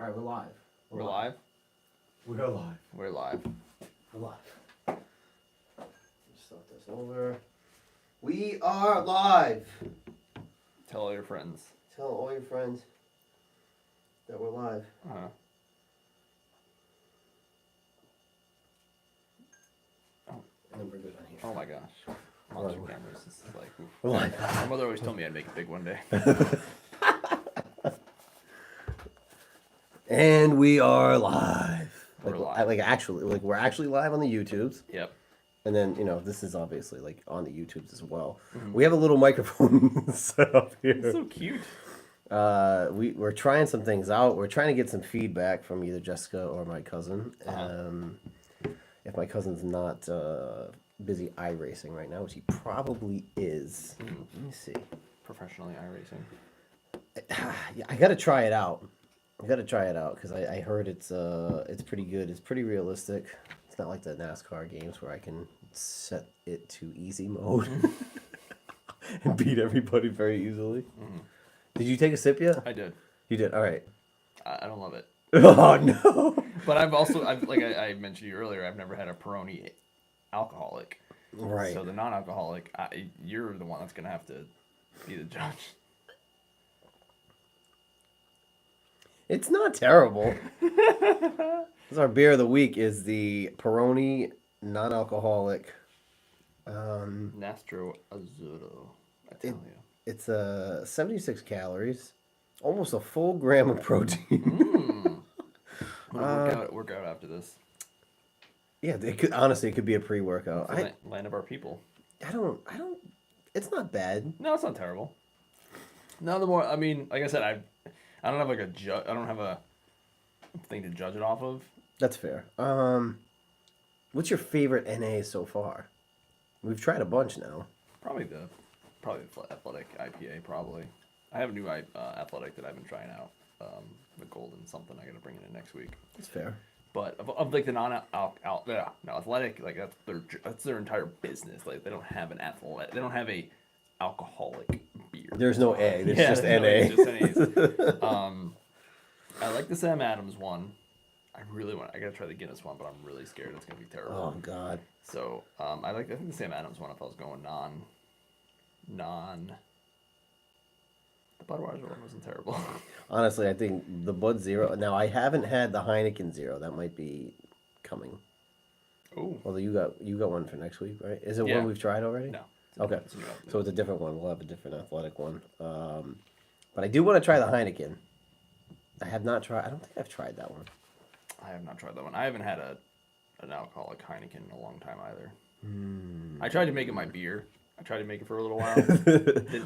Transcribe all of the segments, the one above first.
All right, we're live. We're live? We're live. We're live. We're live. Let's start this over. We are live. Tell all your friends. Tell all your friends that we're live. Uh-huh. And then we're good on here. Oh my gosh. Monster cameras. This is like, oof. We're live. My mother always told me I'd make it big one day. And we are live. We're live. We're actually live on the YouTubes. Yep. And then, this is obviously like on the YouTubes as well. Mm-hmm. We have a little microphone set up here. It's so cute. We're trying some things out. We're trying to get some feedback from either Jessica or my cousin. If my cousin's not busy iRacing right now, which he probably is. Let me see. Professionally iRacing. Yeah, I gotta try it out. Because I heard it's pretty good. It's pretty realistic. It's not like the NASCAR games where I can set it to easy mode and beat everybody very easily. Mm-hmm. Did you take a sip yet? I did. You did. All right. I don't love it. Oh no! But I mentioned to you earlier, I've never had a Peroni alcoholic. Right. So the non-alcoholic, you're the one that's gonna have to be the judge. It's not terrible. Our beer of the week is the Peroni non-alcoholic. Nastro Azzurro Italia. It's 76 calories, almost a full gram of protein. Work out after this. Yeah, it could be a pre-workout. Land of our people. I don't. It's not bad. No, it's not terrible. No, like I said, I don't have like I don't have a thing to judge it off of. That's fair. What's your favorite NA so far? We've tried a bunch now. Probably the athletic IPA. Probably. I have a new athletic that I've been trying out. The golden something. I got to bring it in next week. That's fair. But of like the athletic, like that's their entire business. Like they don't have an athletic. They don't have a alcoholic beer. There's no A. There's just NA. It's just NAs. I like the Sam Adams one. I gotta try the Guinness one, but I'm really scared it's gonna be terrible. Oh God. So I think the Sam Adams one if I was going non. The Budweiser one wasn't terrible. Honestly, I think the Bud Zero. Now I haven't had the Heineken Zero. That might be coming. Oh. Well, you got one for next week, right? Is it one we've tried already? No. Okay. So it's a different one. We'll have a different athletic one. But I do want to try the Heineken. I have not tried. I don't think I've tried that one. I have not tried that one. I haven't had an alcoholic Heineken in a long time either. I tried to make it my beer. I tried to make it for a little while.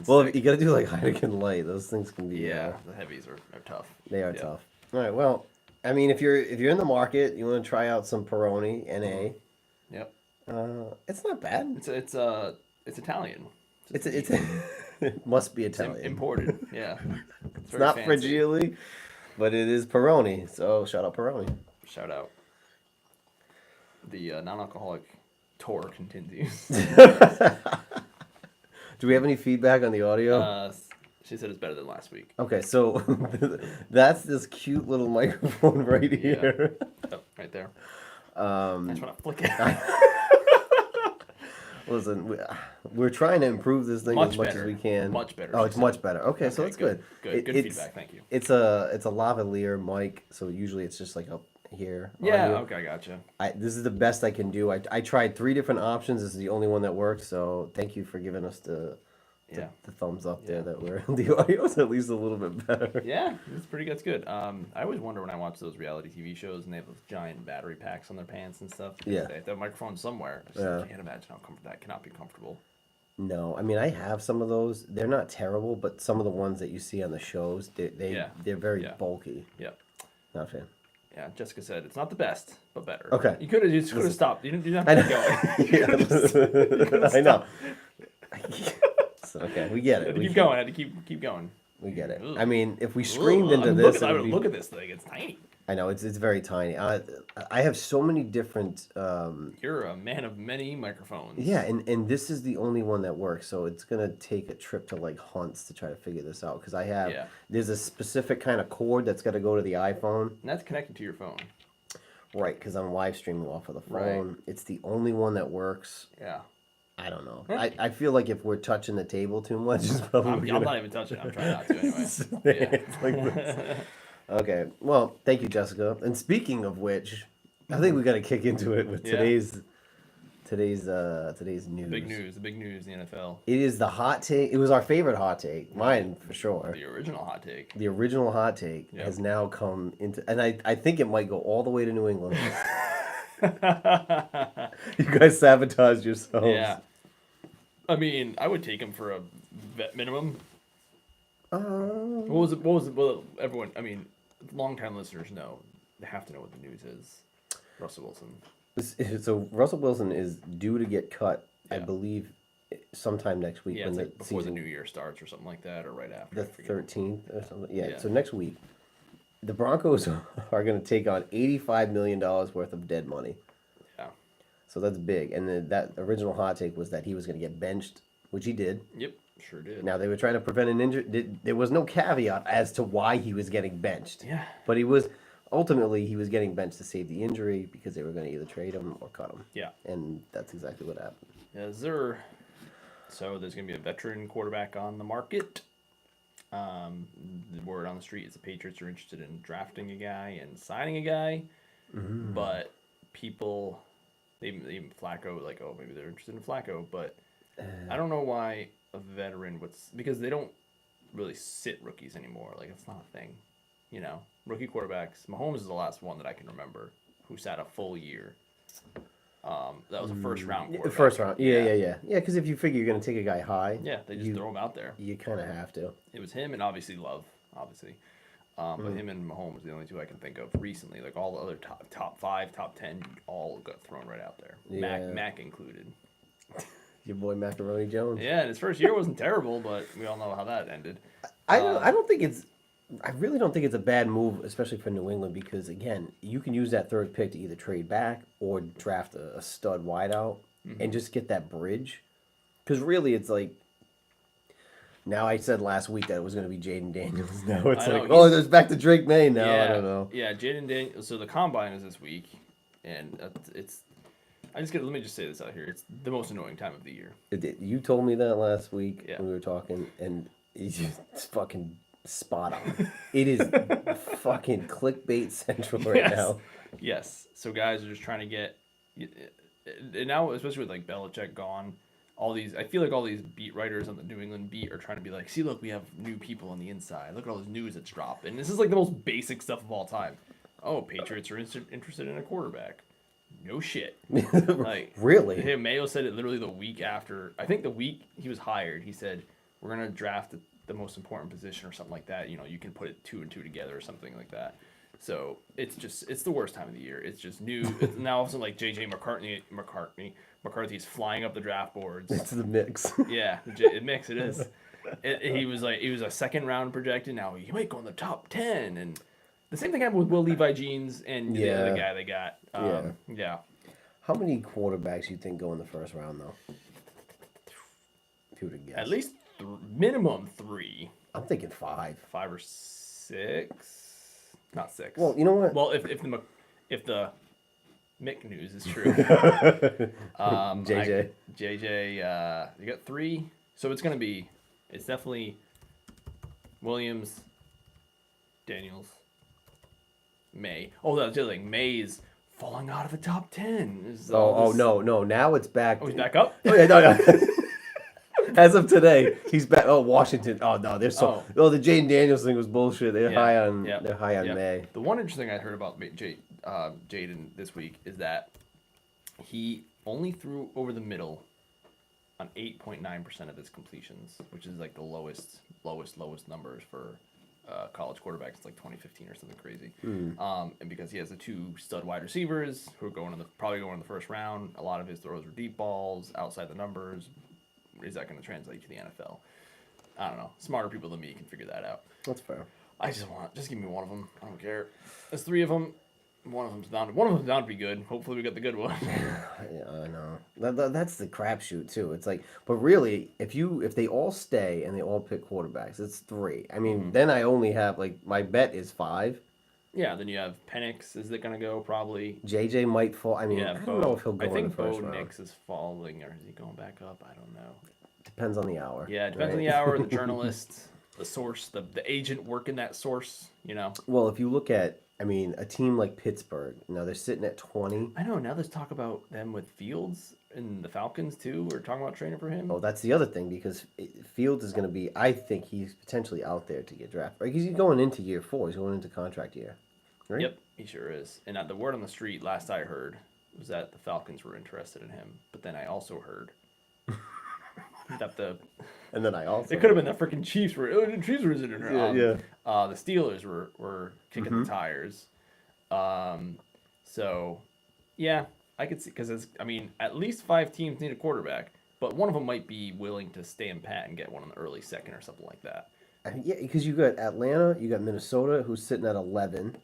Well, you got to do like Heineken Light. Those things can be. Yeah, the heavies are tough. They are tough. All right. Well, I mean, if you're in the market, you want to try out some Peroni NA. Yep. It's not bad. It's Italian. It must be Italian. It's imported. Yeah. It's not Fragile, but it is Peroni. So shout out Peroni. Shout out. The non-alcoholic tour continues. Do we have any feedback on the audio? She said it's better than last week. Okay, so that's this cute little microphone right here. Oh, right there. I just want to flick it. Listen, we're trying to improve this thing as much as we can. Much better. Oh, it's much better. Okay, so it's good. Good feedback. Thank you. It's a lavalier mic, so usually it's just like up here. Yeah. Okay, I gotcha. This is the best I can do. I tried 3 different options. This is the only one that worked. So thank you for giving us the thumbs up there that the audio is at least a little bit better. Yeah, it's pretty good. It's good. I always wonder when I watch those reality TV shows and they have those giant battery packs on their pants and stuff. Yeah. They have the microphone somewhere. I can't imagine how comfortable that cannot be comfortable. No, I mean I have some of those. They're not terrible, but some of the ones that you see on the shows, they're very bulky. Yeah. Not a fan. Yeah, Jessica said it's not the best, but better. Okay. You could have stopped. You didn't have to keep going. I know. Okay, we get it. I had to keep going. We get it. Ugh. I mean, if we Ugh. screamed into Look this, at, it would be. look at this thing. It's tiny. I know it's very tiny. I have so many different. You're a man of many microphones. Yeah, and this is the only one that works. So it's gonna take a trip to like Hunts to try to figure this out because I have. Yeah. There's a specific kind of cord that's got to go to the iPhone. And that's connected to your phone. Right, because I'm live streaming off of the Right. phone. It's the only one that works. Yeah. I don't know. I feel like if we're touching the table too much, it's probably I'm not even touching it. I'm trying not to anyway. It's like this. Okay. Well, thank you, Jessica. And speaking of which, I think we got to kick into it with Yeah. today's news. Big news. The big news in the NFL. It is the hot take. It was our favorite hot take, mine for sure. The original hot take. The original hot take Yep. has now come into, and I think it might go all the way to New England. You guys sabotaged yourselves. Yeah. I mean, I would take him for a vet minimum. What was it? Well, everyone, I mean, long-time listeners know. They have to know what the news is. Russell Wilson. So Russell Wilson is due to get cut, I Yeah. believe, sometime next week Yeah, when it's the like before the season, new year starts or something like that, or right after. the I forget. 13th or something. Yeah, Yeah. so next week, the Broncos are going to take on $85 million worth of dead money. Yeah. So that's big. And then that original hot take was that he was going to get benched, which he did. Yep. Sure did. Now they were trying to prevent an injury. There was no caveat as to why he was getting benched. Yeah. But he was getting benched to save the injury because they were going to either trade him or cut him. Yeah. And that's exactly what happened. Yes, sir. So there's going to be a veteran quarterback on the market. The word on the street is the Patriots are interested in drafting a guy and signing a guy. But people, even Flacco, like, oh, maybe they're interested in Flacco. But I don't know why a veteran would, because they don't really sit rookies anymore. Like, it's not a thing. You know, rookie quarterbacks. Mahomes is the last one that I can remember who sat a full year. That was a first round quarterback. First round. Yeah. Because if you figure you're going to take a guy high, Yeah, they just throw him out there. you kind of have to. It was him and obviously Love, obviously. But him and Mahomes are the only two I can think of recently. Like all the other top 5, top 10, all got thrown right out there. Yeah. Mac included. Your boy Macaroni Jones. Yeah, and his first year wasn't terrible, but we all know how that ended. I don't think it's. I really don't think it's a bad move, especially for New England, because again, you can use that third pick to either trade back or draft a stud wideout and just get that bridge. Because really, it's like. Now I said last week that it was going to be Jaden Daniels. Now it's I know, like, oh, there's back to Drake May now. Yeah, I don't know. Yeah, Jaden Daniels. So the combine is this week, and it's. Let me just say this out here. It's the most annoying time of the year. You told me that last week Yeah. when we were talking, and it's fucking spot on. It is fucking clickbait central right Yes. now. Yes. So guys are just trying to get, and now especially with like Belichick gone, I feel like all these beat writers on the New England beat are trying to be like, see, look, we have new people on the inside. Look at all this news that's dropped, and this is like the most basic stuff of all time. Oh, Patriots are interested in a quarterback. No shit. Like Really? Hey, Mayo said it literally the week after. I think the week he was hired, he said we're gonna draft the most important position or something like that. You know, you can put it 2 and 2 together or something like that. So it's the worst time of the year. It's just new. It's now also like JJ McCarthy's flying up the draft boards. It's the mix. Yeah, it is. He was a second round projected. Now he might go in the top 10, and the same thing happened with Will Levi Jeans and the other guy they got. Yeah. How many quarterbacks you think go in the first round though? If you were to guess. At least minimum 3, I'm thinking 5. 5 or 6. Not 6. Well, you know what? Well, if the Mick news is true, JJ. JJ, you got 3, so it's definitely Williams, Daniels, May. Oh, that's the other thing. May's falling out of the top 10. No. Now it's back. Oh, he's back up? Oh, yeah, no. As of today, he's back. Oh, Washington. Oh no, they're so. Oh, the Jaden Daniels thing was bullshit. They're high on. Yeah. They're high on Yeah. May. The one interesting I heard about Jaden this week is that he only threw over the middle on 8.9% of his completions, which is like the lowest numbers for college quarterbacks. It's like 2015 or something crazy. And because he has the 2 stud wide receivers who are probably going in the first round, a lot of his throws were deep balls outside the numbers. Is that going to translate to the NFL? I don't know. Smarter people than me can figure that out. That's fair. I just give me one of them. I don't care. There's 3 of them. One of them's down to be good. Hopefully we get the good one. Yeah, I know. That's the crapshoot too. It's like, but really, if they all stay and they all pick quarterbacks, it's 3. I mean, then I only have like my bet is 5. Yeah, then you have Penix. Is it gonna go? Probably. JJ might fall. I mean, Yeah, I don't know if he'll go I in the think first Bo round. Nix is falling, or is he going back up? I don't know. Depends on the hour. Yeah, it depends on the hour, the journalist, the source, the agent working that source. You know. Well, if you look at, I mean, a team like Pittsburgh, now they're sitting at 20. I know. Now there's talk about them with Fields and the Falcons too. We're talking about training for him. Oh, that's the other thing because Fields is going to be. I think he's potentially out there to get drafted. Right? Because he's going into year 4. He's going into contract year. Right? Yep, he sure is. And the word on the street, last I heard, was that the Falcons were interested in him. But then I also heard that And then I also. it could have been the freaking Chiefs were in it. Yeah. The Steelers were kicking the tires. So, yeah, I could see because I mean, at least 5 teams need a quarterback, but one of them might be willing to stay in pat and get one in the early second or something like that. I mean, yeah, because you got Atlanta, you got Minnesota, who's sitting at 11.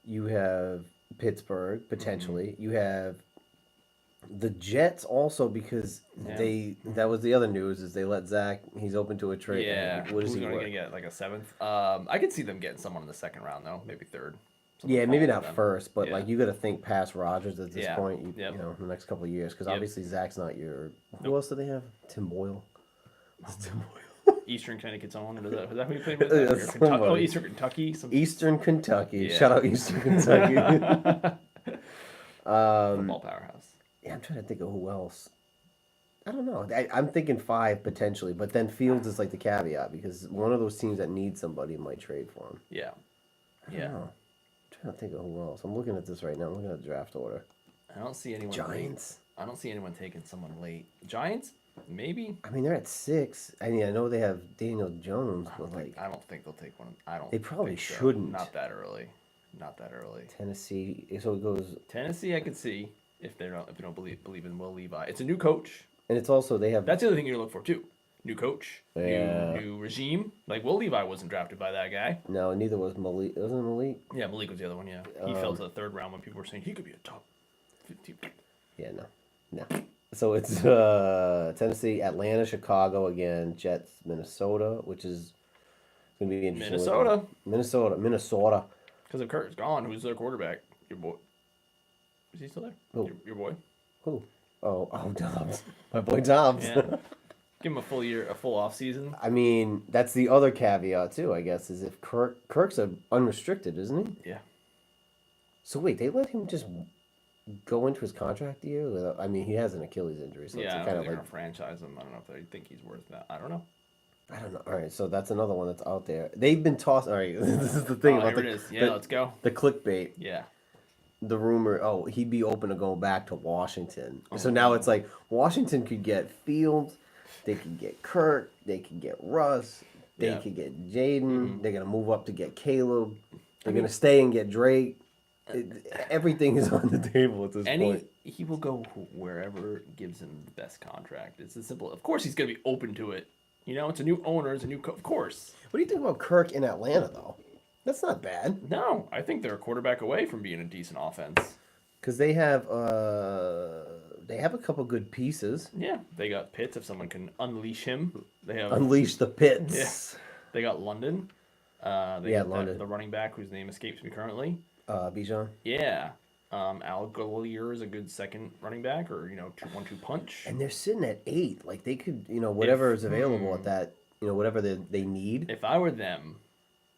You have Pittsburgh potentially. You have the Jets also because that was the other news is they let Zach. He's open to a trade. Yeah, what is who's he going worth? to get like a 7th? I could see them getting someone in the second round though, maybe 3rd. Yeah, maybe Someone not them. first, but Yeah. like you got to think past Rodgers at this Yeah. point. You Yep. know, in the next couple of years, because Yep. obviously Zach's not your. Who Nope. else do they have? Tim Boyle. Eastern Connecticut's own. Is that who you played with? Yeah, Or Kentucky? Oh, somebody. Eastern Kentucky. Eastern Kentucky. Yeah. Shout out Eastern Kentucky. Football powerhouse. Yeah, I'm trying to think of who else. I don't know. I'm thinking 5 potentially, but then Fields is like the caveat because one of those teams that needs somebody might trade for him. Yeah. I don't know. I'm trying to think of who else. I'm looking at this right now. I'm looking at the draft order. I don't see anyone. Giants. Late. I don't see anyone taking someone late. Giants, maybe. I mean, they're at 6. I mean, I know they have Daniel Jones, but like I don't think they'll take one. I don't. They probably think so. shouldn't. Not that early. Not that early. Tennessee. So it goes, Tennessee, I could see if they don't believe in Will Levi. It's a new coach. and it's also they have. That's the other thing you look for too. New coach, Yeah. new regime. Like Will Levi wasn't drafted by that guy. No, neither was Malik. Wasn't it Malik? Yeah, Malik was the other one. Yeah, he fell to the 3rd round when people were saying he could be a top 50. Yeah, no. So it's Tennessee, Atlanta, Chicago again, Jets, Minnesota, which is going to be interesting. Minnesota. Because if Kurt's gone, who's their quarterback? Your boy. Is he still there? Who? Your boy. Who? Oh, Dobbs. My boy Dobbs. Yeah. Give him a full off season. I mean, that's the other caveat too, I guess, is if Kirk's unrestricted, isn't he? Yeah. So wait, they let him just go into his contract year? I mean, he has an Achilles injury, so Yeah, I it's don't kind think of they're like gonna franchise him. I don't know if they think he's worth that. I don't know. I don't know. All right, so that's another one that's out there. They've been tossed. All right, this is the thing about here it is. Yeah, let's go. the clickbait. Yeah. The rumor, he'd be open to go back to Washington. So now it's like Washington could get Fields, they could get Kirk, they could get Russ, they Yeah. could get Jaden. They're gonna move up to get Caleb. They're gonna stay and get Drake. Everything is on the table at this point. He will go wherever gives him the best contract. It's as simple. Of course, he's gonna be open to it. You know, it's a new owner. It's a new. Of course. What do you think about Kirk in Atlanta though? That's not bad. No, I think they're a quarterback away from being a decent offense. Because they have a couple good pieces. Yeah, they got Pitts if someone can unleash him. They have Unleash the pits. Yeah. They got London. They Yeah, got London. the running back whose name escapes me currently. Bijan. Yeah. Al Gallier is a good second running back, or 2-1-2 punch. And they're sitting at 8. Like they could, whatever is available at that, whatever they need. If I were them,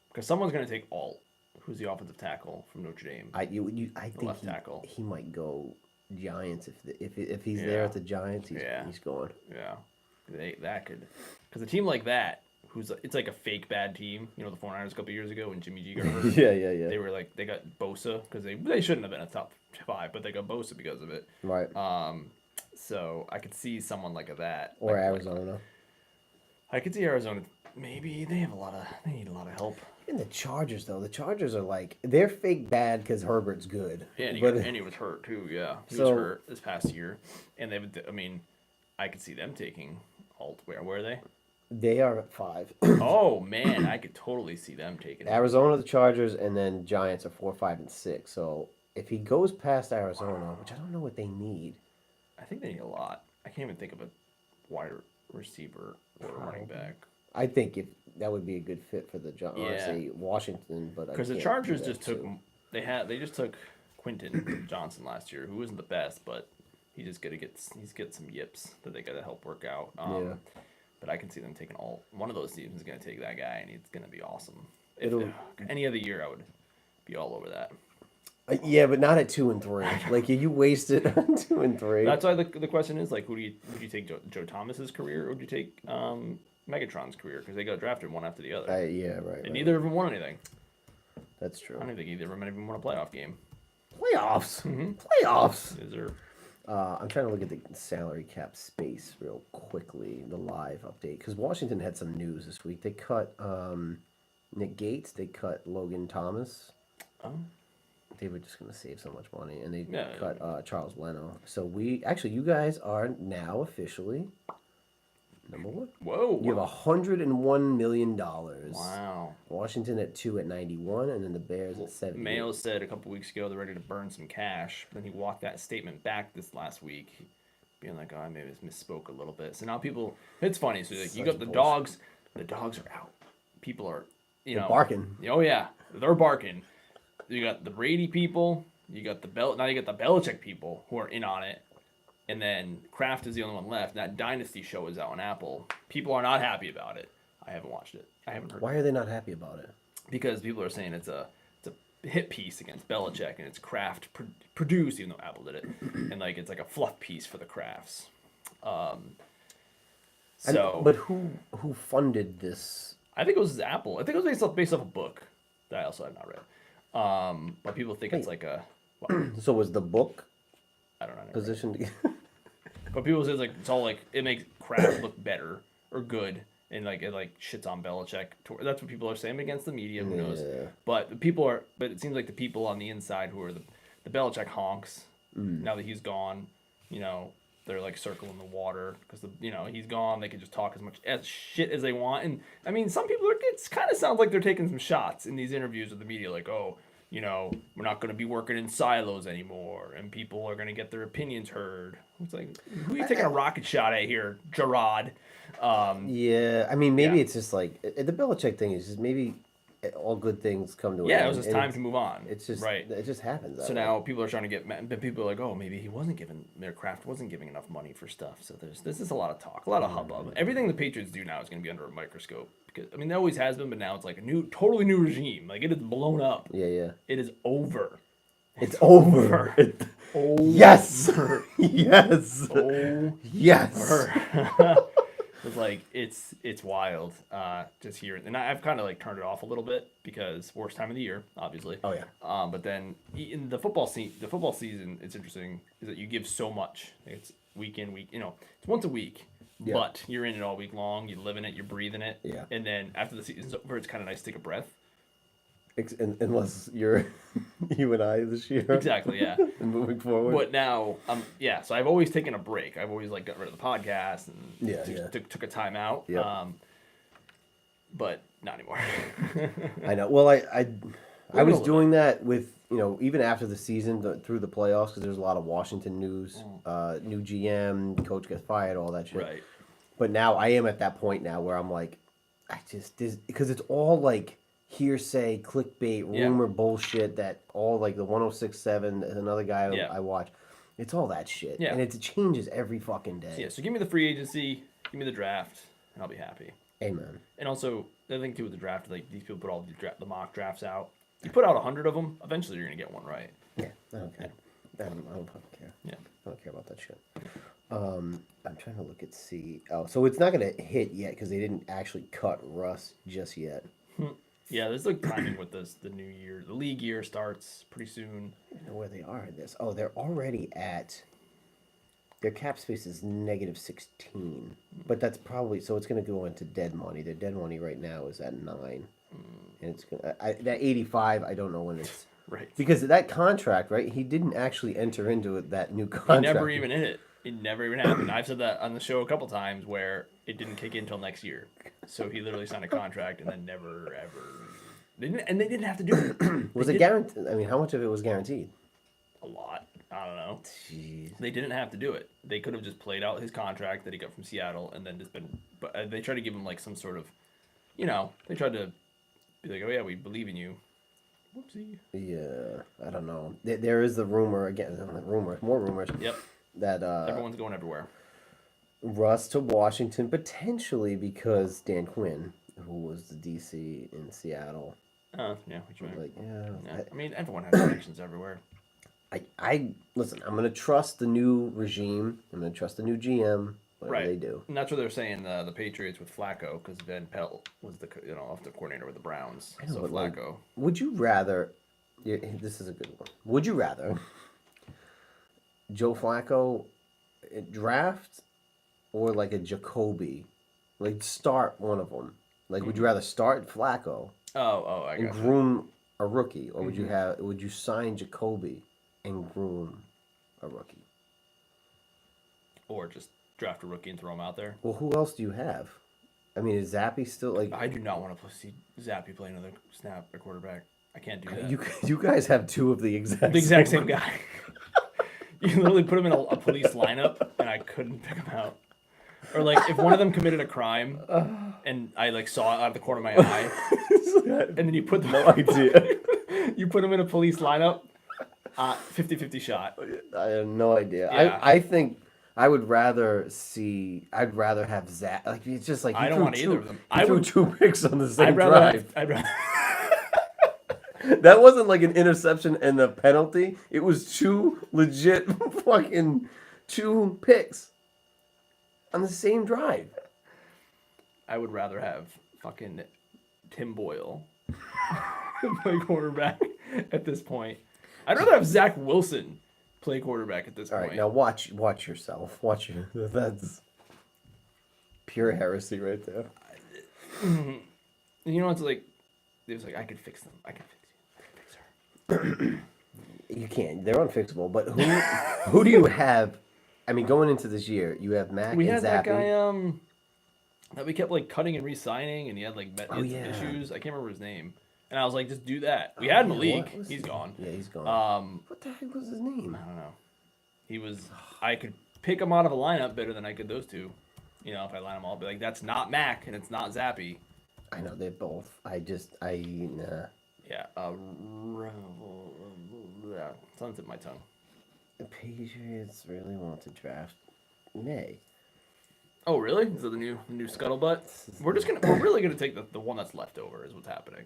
because someone's going to take Alt, who's the offensive tackle from Notre Dame. I think left tackle. he might go Giants if he's Yeah. there at the Giants. He's going. Yeah, that could, because a team like that, it's like a fake bad team. The 49ers a couple years ago when Jimmy G got hurt. yeah. They were like they got Bosa because they shouldn't have been a top 5, but they got Bosa because of it. Right. So I could see someone like that. Or like, Arizona. I could see Arizona. Maybe they need a lot of help. And the Chargers though, the Chargers are like they're fake bad because Herbert's good. Yeah, and but he was hurt too. Yeah, he So- was hurt this past year, and I could see them taking alt. Where are they? They are at 5. Oh man, I could totally see them taking it. Arizona, the Chargers, and then Giants are 4, 5, and 6. So if he goes past Arizona, which I don't know what they need. I think they need a lot. I can't even think of a wide receiver or a running back. I think that would be a good fit for the Yeah. Washington, but Because the Chargers just took they just took Quentin Johnson last year, who wasn't the best, but he's get some yips that they got to help work out. Yeah. But I can see them taking one of those teams is going to take that guy, and he's going to be awesome. Any other year, I would be all over that. Yeah, but not at 2 and 3. Like you wasted on 2 and 3. That's why the question is like, would you take Joe Thomas's career, or would you take Megatron's career? Because they got drafted one after the other. Yeah, right. And neither of them won anything. That's true. I don't think either of them even won a playoff game. Playoffs. Mm-hmm. Playoffs. Is there? I'm trying to look at the salary cap space real quickly, the live update, because Washington had some news this week. They cut Nick Gates, they cut Logan Thomas. Oh. They were just going to save so much money, and they Yeah. cut Charles Leno. So you guys are now officially number 1. Whoa. You have $101 million. Wow. Washington at 2 at 91, and then the Bears at 70. Mayo said a couple weeks ago they're ready to burn some cash. Then he walked that statement back this last week, being like, "Oh, I maybe misspoke a little bit." So now it's funny. So like, you got the dogs. The dogs are out. People are, They're barking. Oh yeah, they're barking. You got the Brady people. You got now you got the Belichick people who are in on it. And then Kraft is the only one left. That Dynasty show is out on Apple. People are not happy about it. I haven't watched it. I haven't heard. Why are they not happy about it? Because people are saying it's a hit piece against Belichick, and it's Kraft produced, even though Apple did it, and like it's like a fluff piece for the Krafts. But who funded this? I think it was Apple. I think it was based off a book that I also have not read. But people think it's like a. Well, So was the book I don't know. positioned? But people say it's all like it makes Kraft look better or good, and like it like shits on Belichick. That's what people are saying against the media. Who knows? But But it seems like the people on the inside who are the Belichick honks. Now that he's gone, they're like circling the water because he's gone. They can just talk as much shit as they want. And I mean, some people it kind of sounds like they're taking some shots in these interviews with the media, like, oh, we're not going to be working in silos anymore, and people are going to get their opinions heard. It's like, who are you taking a rocket shot at here, Gerard? Yeah, I mean, maybe it's just like the Belichick thing is just maybe all good things come to an end. Yeah, it was just time to move on. It's just right. It just happens. So now people are trying to get mad, but people are like, oh, maybe he wasn't giving Kraft wasn't giving enough money for stuff. So this is a lot of talk, a lot of hubbub. Everything the Patriots do now is going to be under a microscope. Because it always has been, but now it's like a totally new regime. Like it is blown up. Yeah. It is over. It's over. Yes. Yes. Oh. Yes. It's like it's wild. Just here, and I've kind of like turned it off a little bit because worst time of the year, obviously. Oh yeah. But then in the football season, it's interesting is that you give so much. It's week in week. It's once a week. Yeah. But you're in it all week long. You live in it. You're breathing it. Yeah. And then after the season's over, it's kind of nice to take a breath. Unless you're you and I this year. Exactly. Yeah. And moving forward. But now, So I've always taken a break. I've always got rid of the podcast and took a time out. Yeah. But not anymore. I know. Well, I was doing that with even after the season through the playoffs because there's a lot of Washington news, new GM, coach gets fired, all that shit. Right. But now I am at that point now where I'm like, because it's all like hearsay, clickbait, rumor bullshit that all like the 106.7, another guy I watch, it's all that shit. Yeah. And it changes every fucking day. So give me the free agency, give me the draft, and I'll be happy. Amen. And also, the other thing too with the draft, like these people put all the mock drafts out. You put out 100 of them, eventually you're gonna get one right. Yeah, I don't care. I don't fucking care. Yeah, I don't care about that shit. I'm trying to look at so it's not gonna hit yet because they didn't actually cut Russ just yet. Yeah, there's like timing with the new year. The league year starts pretty soon. I don't know where they are in this. Oh, they're already at. Their cap space is -16, but that's probably so. It's going to go into dead money. Their dead money right now is at 9, and it's gonna, that 85. I don't know when it's right because that contract. Right, he didn't actually enter into that new contract. He never even hit it. It never even happened. I've said that on the show a couple times where it didn't kick in until next year. So he literally signed a contract and then never ever. They didn't have to do it. Was it guaranteed? I mean, how much of it was guaranteed? A lot. I don't know. Jeez. They didn't have to do it. They could have just played out his contract that he got from Seattle and then just been. But they tried to give him like some sort of, they tried to be like, oh yeah, we believe in you. Whoopsie. Yeah, I don't know. There is the rumor again. More rumors. Yep. That Everyone's going everywhere. Russ to Washington potentially because Dan Quinn, who was the DC in Seattle. Yeah, what you mean? Like, Yeah. I mean, everyone has connections everywhere. I listen. I'm gonna trust the new regime. I'm gonna trust the new GM. Whatever they do. And that's what they're saying. The Patriots with Flacco, because Van Pelt was the offensive coordinator with the Browns. I know, So but, Flacco. Would you rather? This is a good one. Would you rather Joe Flacco draft or like a Jacoby? Like start one of them. Like, would you rather start Flacco I and got you. groom a rookie, or would you sign Jacoby and groom a rookie? Or just draft a rookie and throw him out there. Well, who else do you have? I mean, is Zappy still like? I do not want to see Zappy play another snap at quarterback. I can't do that. You guys have two of the exact same guy. You literally put him in a police lineup, and I couldn't pick him out. Or like if one of them committed a crime, and I like saw it out of the corner of my eye, and then you put them, No idea. you put them in a police lineup, 50-50 shot. I have no idea. Yeah. I think I would rather I'd rather have Zach. Like it's just like I don't want either of them. I threw two picks on the same I'd rather drive. I'd rather. That wasn't like an interception and a penalty. It was two legit fucking two picks on the same drive. I would rather have fucking Tim Boyle play quarterback at this point. I'd rather have Zach Wilson play quarterback at this All point. right, now watch yourself. That's pure heresy right there. You know, it's like it was like I could fix them. I could fix you. I could fix her. You can't. They're unfixable. But who do you have? I mean, going into this year, you have Mac We and had Zappy. that guy that we kept like cutting and re-signing, and he had like issues. I can't remember his name. And I was like, just do that. We had Malik. He's gone. Yeah, he's gone. What the heck was his name? I don't know. He was. I could pick him out of a lineup better than I could those two. You know, if I line them all, I'd be like, that's not Mac and it's not Zappy. I know they're both. Nah. Yeah. Tongue's at my tongue. The Patriots really want to draft May. Oh, really? Is that the new scuttlebutt? We're really gonna take the one that's left over. Is what's happening.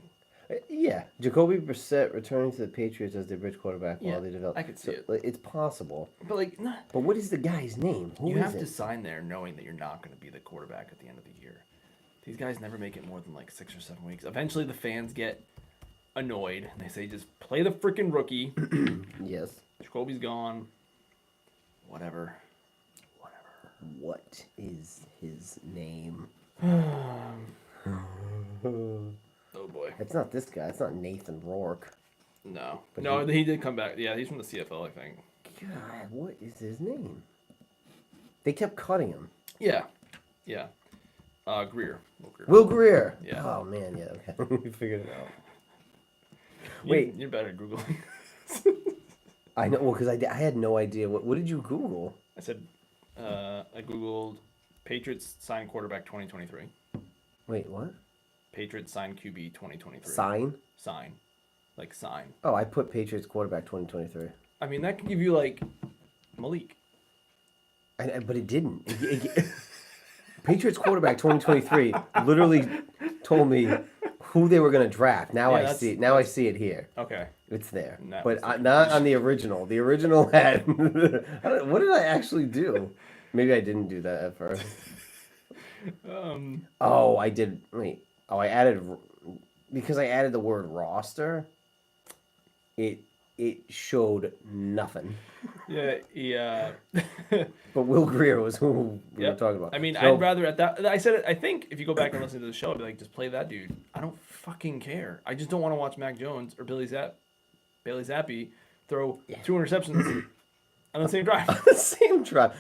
Yeah, Jacoby Brissett returning to the Patriots as their bridge quarterback Yeah, while they develop. I could see it. Like, it's possible. But like, But what is the guy's name? Who you is have it? to sign there knowing that you're not going to be the quarterback at the end of the year. These guys never make it more than like 6 or 7 weeks. Eventually, the fans get annoyed and they say, "Just play the freaking rookie." Yes. Jacoby's gone. Whatever. What is his name? Oh boy. It's not this guy. It's not Nathan Rourke. No. But No, he did come back. Yeah, he's from the CFL, I think. God, what is his name? They kept cutting him. Yeah. Yeah. Greer. Will Greer. Yeah. Oh man, yeah. Okay, we figured it out. Wait, you're better at Googling. I know. Well, because I had no idea. What did you Google? I said, I googled Patriots sign quarterback 2023. Wait, what? Patriots sign QB 2023. Sign? Sign. Like sign. Oh, I put Patriots quarterback 2023. I mean, that could give you like Malik. But it didn't. Patriots quarterback 2023 literally told me who they were going to draft. Now I see it. Now I see it here. Okay. It's there. No, But not on the original. The original had... what did I actually do? Maybe I didn't do that at first. Oh, I did. Wait. Oh, I added... Because I added the word roster, it showed nothing. Yeah. But Will Greer was who we were talking about. I mean, So- I'd rather at that. I said it. I think if you go back and listen to the show, I'd be like, just play that dude. I don't fucking care. I just don't want to watch Mac Jones or Bailey Zappi throw 2 interceptions on the same drive. the same drive.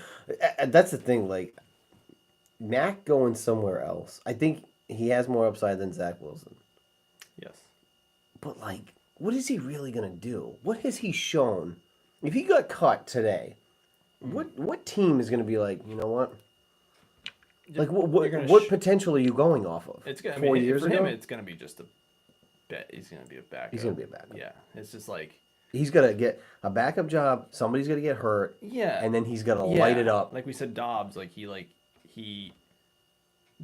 That's the thing. Like, Mac going somewhere else. I think he has more upside than Zach Wilson. Yes. But like, what is he really gonna do? What has he shown? If he got cut today, what team is gonna be like? You know what? Like what potential are you going off of? It's gonna 4 years for ago. him. It's gonna be just a bet. He's gonna be a backup. He's gonna be a backup. Yeah. It's just like. He's gonna get a backup job. Somebody's gonna get hurt. Yeah. And then he's gonna light it up. Like we said, Dobbs. He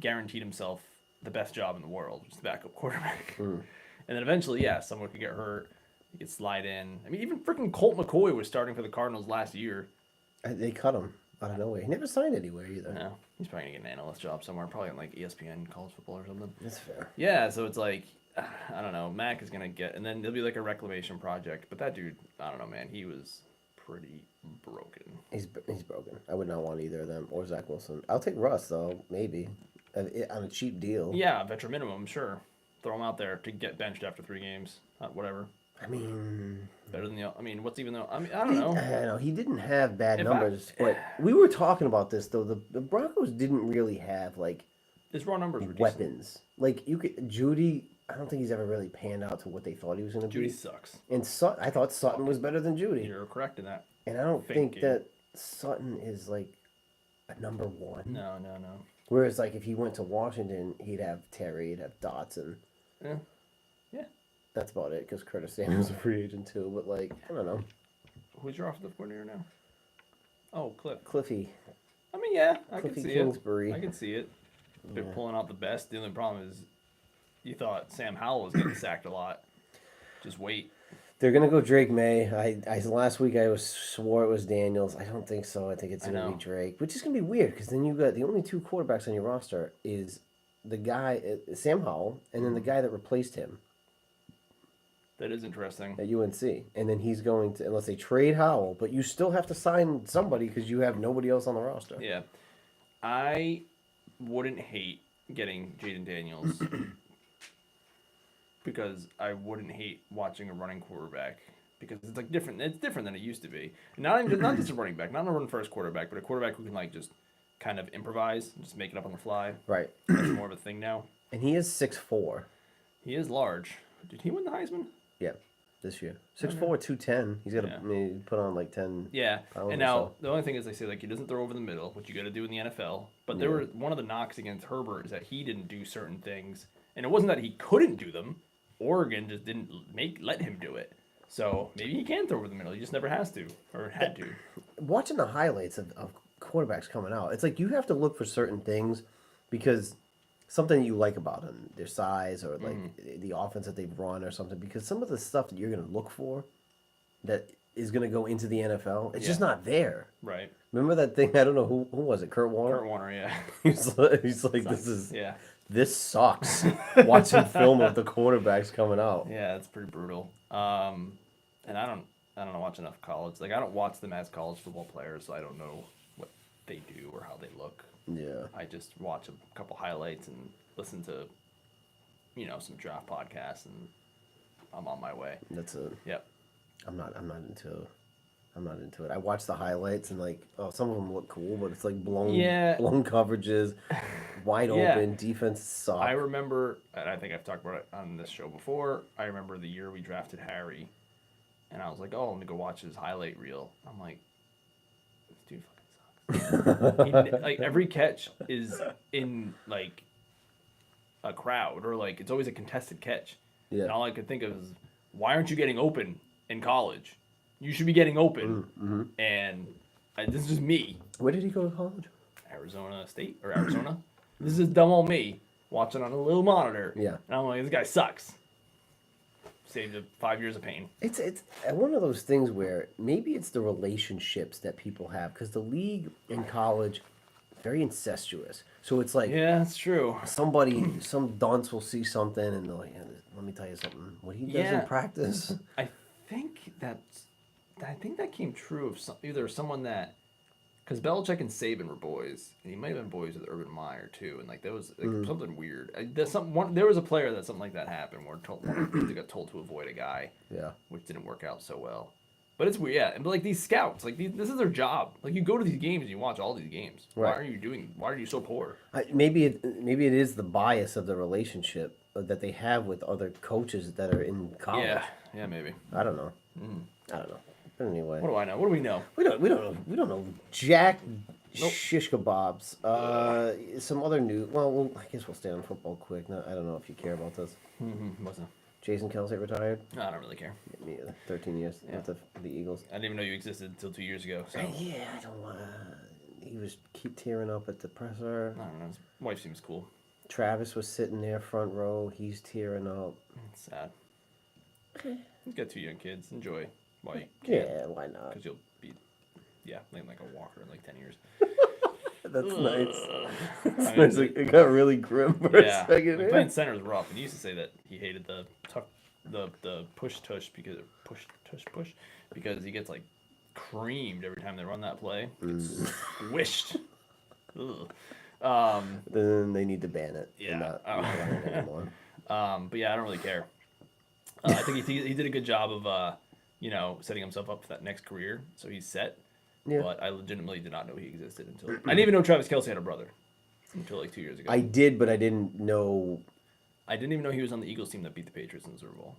guaranteed himself the best job in the world, which is the backup quarterback. And then eventually, someone could get hurt. He could slide in. I mean, even freaking Colt McCoy was starting for the Cardinals last year. They cut him out of nowhere. He never signed anywhere either. No, he's probably gonna get an analyst job somewhere, probably on like ESPN college football or something. That's fair. Yeah, so it's like, I don't know. Mac is gonna get, and then there'll be like a reclamation project. But that dude, I don't know, man. He was pretty broken. He's broken. I would not want either of them or Zach Wilson. I'll take Russ though, maybe on a cheap deal. Yeah, veteran minimum, sure. Throw him out there to get benched after 3 games. Whatever. I mean, better than the. I mean, what's even though? I mean, I don't know. I know he didn't have bad numbers, but we were talking about this though. The Broncos didn't really have like his raw numbers were weapons. Decent. Like you could Judy. I don't think he's ever really panned out to what they thought he was going to be. Judy sucks. And I thought Sutton was better than Judy. You're correct in that. And I don't think that Sutton is like a number 1. No. Whereas like if he went to Washington, he'd have Terry, he'd have Dotson. Yeah. That's about it, because Curtis Samuel's a free agent too. But like, I don't know. Who's your offensive coordinator now? Oh, Cliffy. I mean, yeah, I Cliffy can see Kingsbury. it. I can see it. They're pulling out the best. The only problem is, you thought Sam Howell was getting sacked a lot. Just wait. They're gonna go Drake May. I last week I swore it was Daniels. I don't think so. I think it's gonna be Drake, which is gonna be weird because then you got the only 2 quarterbacks on your roster is the guy Sam Howell and then the guy that replaced him. That is interesting. At UNC. And then he's going to, unless they trade Howell, but you still have to sign somebody because you have nobody else on the roster. Yeah. I wouldn't hate getting Jaden Daniels because I wouldn't hate watching a running quarterback because it's like different. It's different than it used to be. And not just a running back, not a run first quarterback, but a quarterback who can like just kind of improvise and just make it up on the fly. Right. That's more of a thing now. And he is 6'4". He is large. Did he win the Heisman? Yeah, this year. 6'4", 210. He's got to put on like 10 pounds. And now, the only thing is they say, like, he doesn't throw over the middle, which you got to do in the NFL. But there were one of the knocks against Herbert is that he didn't do certain things. And it wasn't that he couldn't do them. Oregon just didn't let him do it. So maybe he can throw over the middle. He just never has to or had to. Watching the highlights of quarterbacks coming out, it's like you have to look for certain things because something you like about them, their size or like the offense that they've run or something, because some of the stuff that you're going to look for that is going to go into the NFL, it's just not there. Right. Remember that thing? I don't know who was it. Kurt Warner. Kurt Warner, yeah. he's like, this sucks. Watching film of the quarterbacks coming out. Yeah, it's pretty brutal. And I don't watch enough college. Like I don't watch them as college football players, so I don't know what they do or how they look. Yeah. I just watch a couple highlights and listen to, some draft podcasts, and I'm on my way. That's it. Yep. I'm not into it. I watch the highlights and like, some of them look cool, but it's like blown coverages, wide open, defense sucks. I remember, and I think I've talked about it on this show before. I remember the year we drafted Harry, and I was like, let me go watch his highlight reel. I'm like, this dude fucking sucks. Like every catch is in like a crowd, or like it's always a contested catch. Yeah. And all I could think of is, why aren't you getting open in college? You should be getting open. Mm-hmm. And this is just me. Where did he go to college? Arizona State or Arizona. This is dumb old me watching on a little monitor. Yeah. And I'm like, this guy sucks. Saved 5 years of pain. It's one of those things where maybe it's the relationships that people have, because the league in college, very incestuous. So it's like, yeah, that's true. Some dunce will see something and they're like, let me tell you something. What he does in practice. I think that came true of either someone that, because Belichick and Saban were boys, and he might have been boys with Urban Meyer too, and like there was something weird. There was a player that something like that happened where they got told to avoid a guy, which didn't work out so well. But it's weird, yeah. But like these scouts, like this is their job. Like you go to these games and you watch all these games. Right. Why are you so poor? Maybe it is the bias of the relationship that they have with other coaches that are in college. Yeah, maybe. I don't know. I don't know. But anyway, What do I know? What do we know? we don't know jack shish kebabs. Some other news. Well, I guess we'll stay on football quick. No, I don't know if you care about this. What's that? Jason Kelsey retired. No, I don't really care. Me either. 13 years with the Eagles. I didn't even know you existed until 2 years ago. So Yeah, I don't want. He was keep tearing up at the presser. I don't know. His wife seems cool. Travis was sitting there front row. He's tearing up. It's sad. He's got 2 young kids. Enjoy while you can. Yeah, why not? Because you'll be, like a walker in like 10 years. That's nice. I mean, It's like, it got really grim for a second. like playing center is rough. And he used to say that he hated the push tush because because he gets like creamed every time they run that play. It's squished. Ugh. Then they need to ban it. Yeah. And not run it anymore. But yeah, I don't really care. I think he did a good job of setting himself up for that next career. So he's set. Yeah. But I legitimately did not know he existed until I didn't even know Travis Kelce had a brother until like 2 years ago. I did, but I didn't know. I didn't even know he was on the Eagles team that beat the Patriots in the Super Bowl.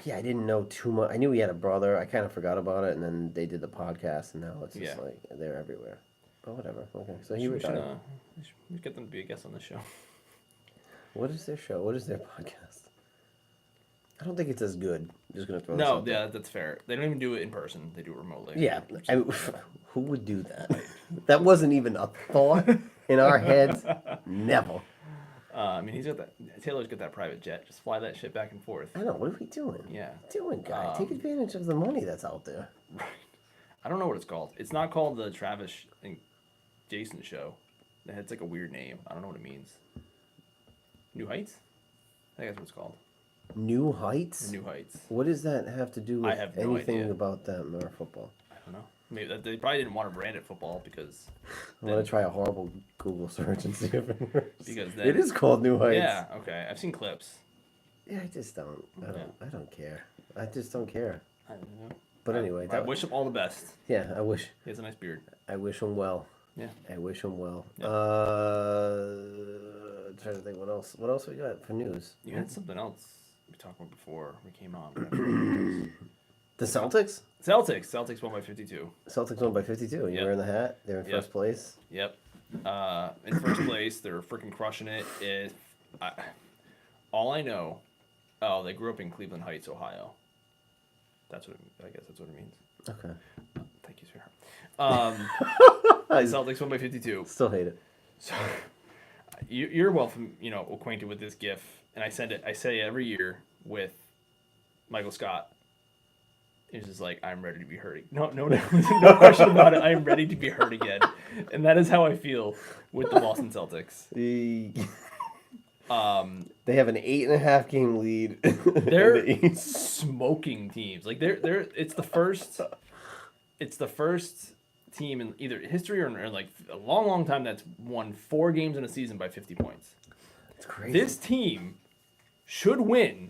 Yeah, I didn't know too much. I knew he had a brother. I kind of forgot about it, and then they did the podcast, and now it's just like they're everywhere. But whatever. Okay, so he retired. We should get them to be a guest on the show. What is their show? What is their podcast? I don't think it's as good. I'm just gonna throw. No, this out that's fair. They don't even do it in person. They do it remotely. there. Yeah, who would do that? That wasn't even a thought in our heads. Never. I mean, Taylor's got that private jet. Just fly that shit back and forth. I know. What are we doing? Yeah. Doing, guy. Take advantage of the money that's out there. Right. I don't know what it's called. It's not called the Travis and Jason show. It's like a weird name. I don't know what it means. New Heights? I think that's what it's called. New Heights? New Heights. What does that have to do I with have no anything idea. about them or football? I don't know. Maybe they probably didn't want to brand it football because. I'm going to try a horrible Google search and see if it works. Because then, it is called New Heights. Yeah, okay. I've seen clips. Yeah, I just don't. I don't care. I just don't care. I don't know. But anyway. I wish him all the best. Yeah, I wish. He has a nice beard. I wish him well. Yeah. I wish him well. Yeah. I'm trying to think what else. What else we got for news? You had something else we talked about before we came on. The Celtics? Celtics won by 52. Celtics won by 52. You're Yep. wearing the hat. They're in first place. Yep. In first place, they're freaking crushing it. All I know, they grew up in Cleveland Heights, Ohio. I guess that's what it means. Okay. Thank you, sweetheart. Celtics won by 52. Still hate it. So you're well, acquainted with this GIF, and I say it every year with Michael Scott. He's just like, I'm ready to be hurt. No question about it. I am ready to be hurt again, and that is how I feel with the Boston Celtics. They have an 8.5 game lead. They're smoking teams. Like they're it's the first team in either history or like a long time that's won 4 games in a season by 50 points. It's crazy. This team should win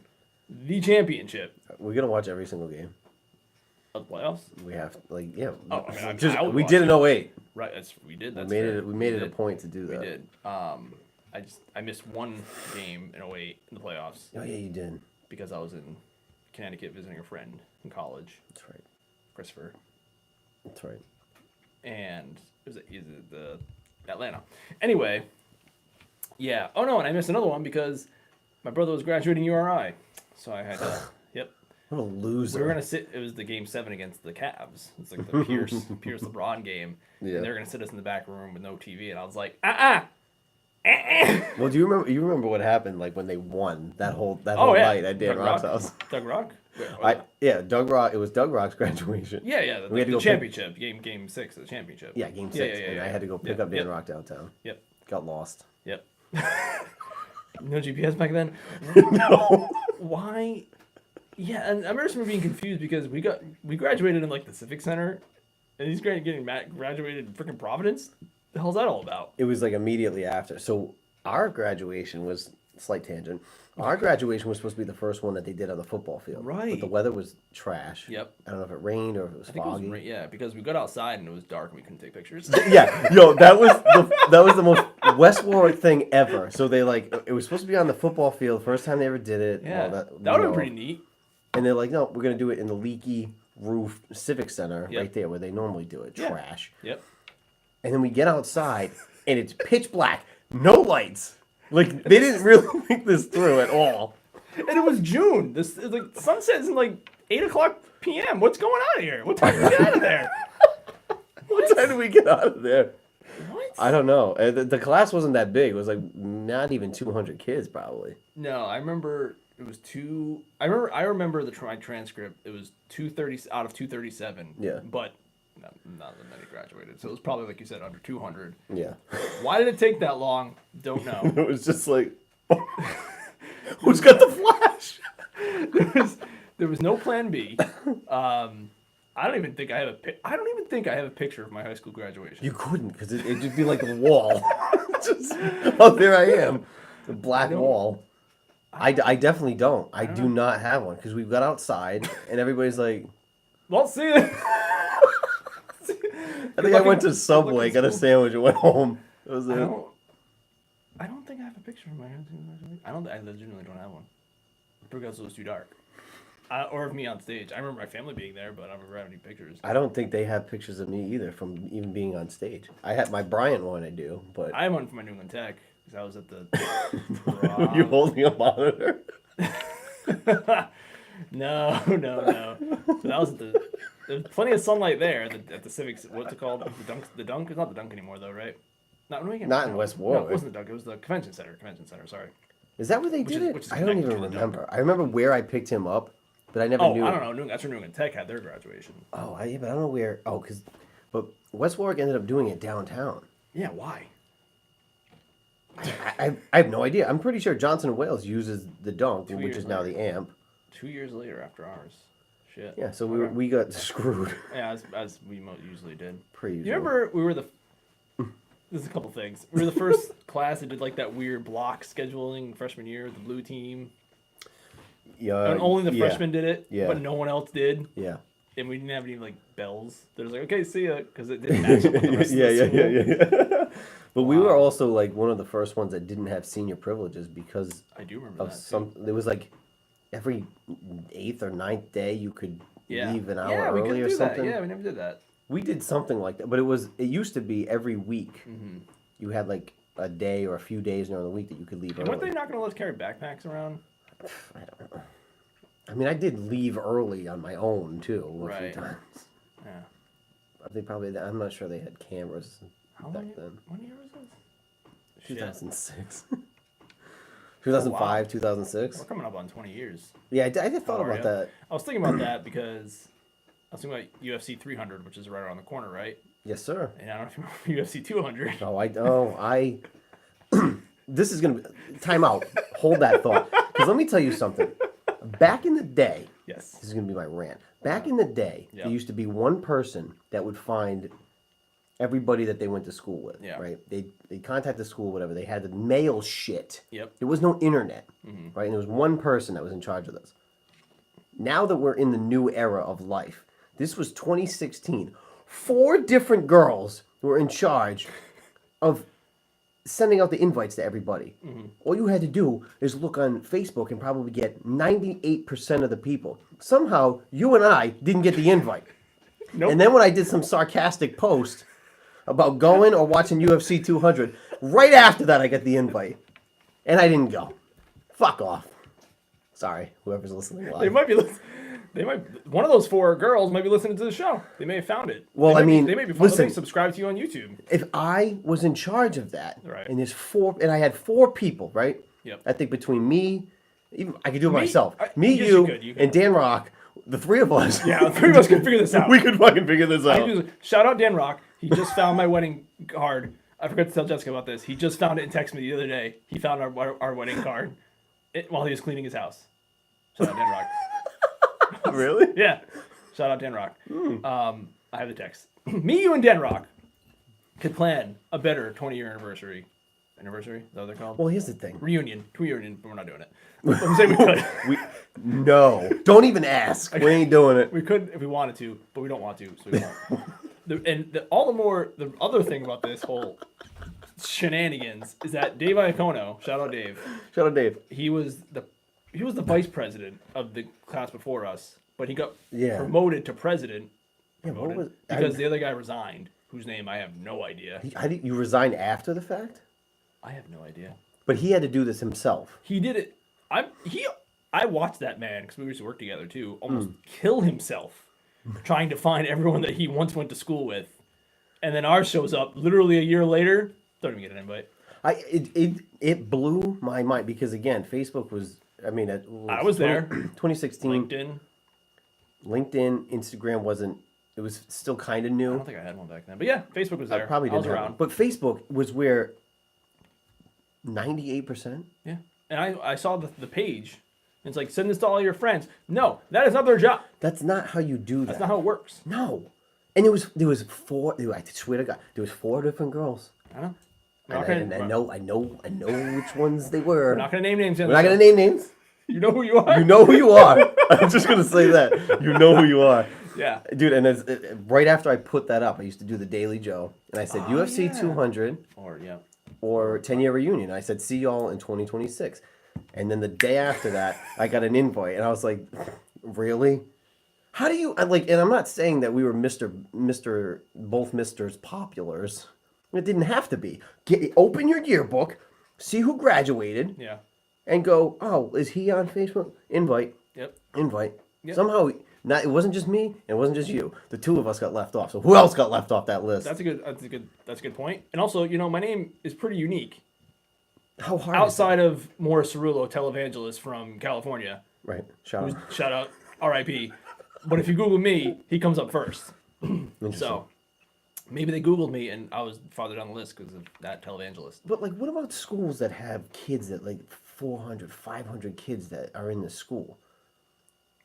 the championship. We're gonna watch every single game. Of the playoffs? We have I would we watch did in 08. Right, we did. That's We made it a point to do that. We did. I missed one game in 08 in the playoffs. Oh yeah, you did. Because I was in Connecticut visiting a friend in college. That's right. Christopher. That's right. And is it the Atlanta? Anyway, yeah. Oh no, and I missed another one because my brother was graduating URI, so I had to. Yep. What a loser. We were gonna sit. It was the game 7 against the Cavs. It's like the Pierce LeBron game. Yeah. And they were gonna sit us in the back room with no TV, and I was like, Well, do you remember what happened like when they won that whole night at Dan Rock's house? Doug Rock. Doug Rock. It was Doug Rock's graduation. Yeah. We had to go championship game 6 of the championship. Yeah, game 6. Yeah, and I had to go pick up Dan Rock downtown. Yep. Got lost. Yep. No GPS back then. No. Why? Yeah, and I remember being confused because we graduated in like the Civic Center, and he's getting graduated in freaking Providence. The hell's that all about? It was like immediately after. So our graduation was slight tangent. Our graduation was supposed to be the first one that they did on the football field. Right. But the weather was trash. Yep. I don't know if it rained or if it was I think foggy. it was yeah, because we got outside and it was dark and we couldn't take pictures. Yeah, yo, that was the most West Warwick thing ever. So they it was supposed to be on the football field, first time they ever did it. Yeah, all that would have been pretty neat. And they're like, no, we're gonna do it in the leaky roof Civic Center Yep. right there where they normally do it. Yeah. Trash. Yep. And then we get outside and it's pitch black, no lights. Like they didn't really think this through at all. And it was June. This like sunset's in like 8:00 p.m. What's going on here? What time did we get out of there? What time did we get out of there? What? I don't know. The class wasn't that big. It was like not even 200 kids probably. No, I remember it was two. I remember my transcript. It was 230 out of 237. Yeah. But not that many graduated, so it was probably like you said under 200. Yeah. Why did it take that long? Don't know. It was just like, who's got the flash? There was no plan B. I don't even think I have a picture of my high school graduation. You couldn't because it'd just be like a wall. Just, oh, there I am, the black wall. I definitely don't. I do not have one because we've got outside and everybody's like, well, see you. I think I went to Subway, got a sandwich, and went home. That was it. I don't think I have a picture of my high school graduation. I legitimately don't have one because it was too dark. Or of me on stage. I remember my family being there, but I don't remember having any pictures. I don't think they have pictures of me either from even being on stage. I had my Bryant one, I do, but I have one from my New England Tech because I was at the. You're holding a monitor. No. So that was at the. There's plenty of sunlight there at the Civics. What's it called? The Dunk is not the Dunk anymore, though, right? Not in West Warwick. No, it wasn't the Dunk. It was the Convention Center. Sorry. Is that where they did it? Which is I don't even connected to the remember. I remember where I picked him up, but I never knew. I don't know. That's where New England Tech had their graduation. Oh, but I don't know where. Oh, but West Warwick ended up doing it downtown. Yeah, why? I have no idea. I'm pretty sure Johnson & Wales uses the Dunk, which is now the Amp. 2 years later after ours. Shit. Yeah, so we got screwed. Yeah, as we usually did. Pretty usual. You remember we were there's a couple things. We were the first class that did like that weird block scheduling freshman year with the blue team. Yeah. And only the freshmen did it, Yeah. but no one else did. Yeah. And we didn't have any like bells. There was like, okay, see ya, because it didn't match up with the rest of the school. Yeah. But we were also like one of the first ones that didn't have senior privileges because I do remember of that. some. There was like every 8th or 9th day you could leave an hour we early couldn't or do something. That. Yeah, we never did that. We did something like that, but it used to be every week. Mm-hmm. You had like a day or a few days during the week that you could leave early. Weren't they not going to let us carry backpacks around? I don't know. I mean, I did leave early on my own too a few times. Yeah. They probably. I'm not sure they had cameras back then. What year was this? 2006. 2005, 2006. We're coming up on 20 years. Yeah, I did thought about that. I was thinking about that because I was thinking about UFC 300, which is right around the corner, right? Yes, sir. And I don't know if you remember UFC 200. I this is going to be... Time out. Hold that thought. Because let me tell you something. Back in the day... Yes. This is going to be my rant. Back in the day, there used to be one person that would find everybody that they went to school with, right? They'd contact the school, whatever. They had to mail shit. Yep. There was no internet, right? And there was one person that was in charge of this. Now that we're in the new era of life, this was 2016. 4 different girls were in charge of sending out the invites to everybody. All you had to do is look on Facebook and probably get 98% of the people. Somehow, you and I didn't get the invite. Nope. And then when I did some sarcastic post about going or watching UFC 200, right after that I got the invite. And I didn't go. Fuck off. Sorry, whoever's listening live. They might be listening. One of those 4 girls might be listening to the show. They may have found it. Well, they may be subscribed to you on YouTube. If I was in charge of that, right. and I had 4 people, right? Yep. I think between me, even I could do it myself. Yes, you could. And Dan Rock, the 3 of us. Yeah, the 3 of us can figure this out. We could fucking figure this out. Shout out Dan Rock. He just found my wedding card. I forgot to tell Jessica about this. He just found it and texted me the other day. He found our wedding card while he was cleaning his house. Shout out Dan Rock. Really? Yeah. Shout out Dan Rock. I have the text. Me, you, and Dan Rock could plan a better 20-year anniversary anniversary. Is that what they're called? Well, here's the thing. Reunion, but we're not doing it. I'm saying we could. No, don't even ask. We ain't doing it. We could if we wanted to, but we don't want to, so we won't. The other thing about this whole shenanigans is that Dave Iacono, shout out Dave. Shout out Dave. He was the vice president of the class before us, but he got Yeah. promoted to president. Yeah, what was Because the other guy resigned, whose name I have no idea. How did you resign after the fact? I have no idea. But he had to do this himself. He did it. I watched that man, because we used to work together too, almost kill himself trying to find everyone that he once went to school with. And then ours shows up literally a year later. Don't even get an invite. It blew my mind because, again, Facebook was, I mean, I was there. 2016. LinkedIn, Instagram wasn't, it was still kind of I new. don't think I had one back then. But yeah, Facebook was there. I probably didn't was have around. one. But Facebook was where 98%. Yeah. And I saw the page. And it's like, send this to all your friends. No, that is not their job. That's not how you do that. That's not how it works. No. And there was four, I swear to God, there was 4 different girls. I know. And I know which ones they were. We're not going to name names. We're not going to name names. You know who you are. You know who you are. I'm just going to say that. You know who you are. Yeah. Dude, and right after I put that up, I used to do the Daily Joe. And I said, UFC 200 or 10-year reunion. I said, see y'all in 2026. And then the day after that, I got an invite. And I was like, really? How do you, like, and I'm not saying that we were both Misters Populars. It didn't have to be. Open your yearbook, see who graduated. Yeah. And go, oh, is he on Facebook? Invite. Yep. Invite. Yep. Somehow, it wasn't just me, and it wasn't just you. The 2 of us got left off. So who else got left off that list? That's a good point. And also, my name is pretty unique. How hard? Outside of Morris Cerullo, televangelist from California. Right. Shout out, R.I.P. But if you Google me, he comes up first. So maybe they Googled me and I was farther down the list because of that televangelist. But, like, what about schools that have kids that, like, 400, 500 kids that are in the school?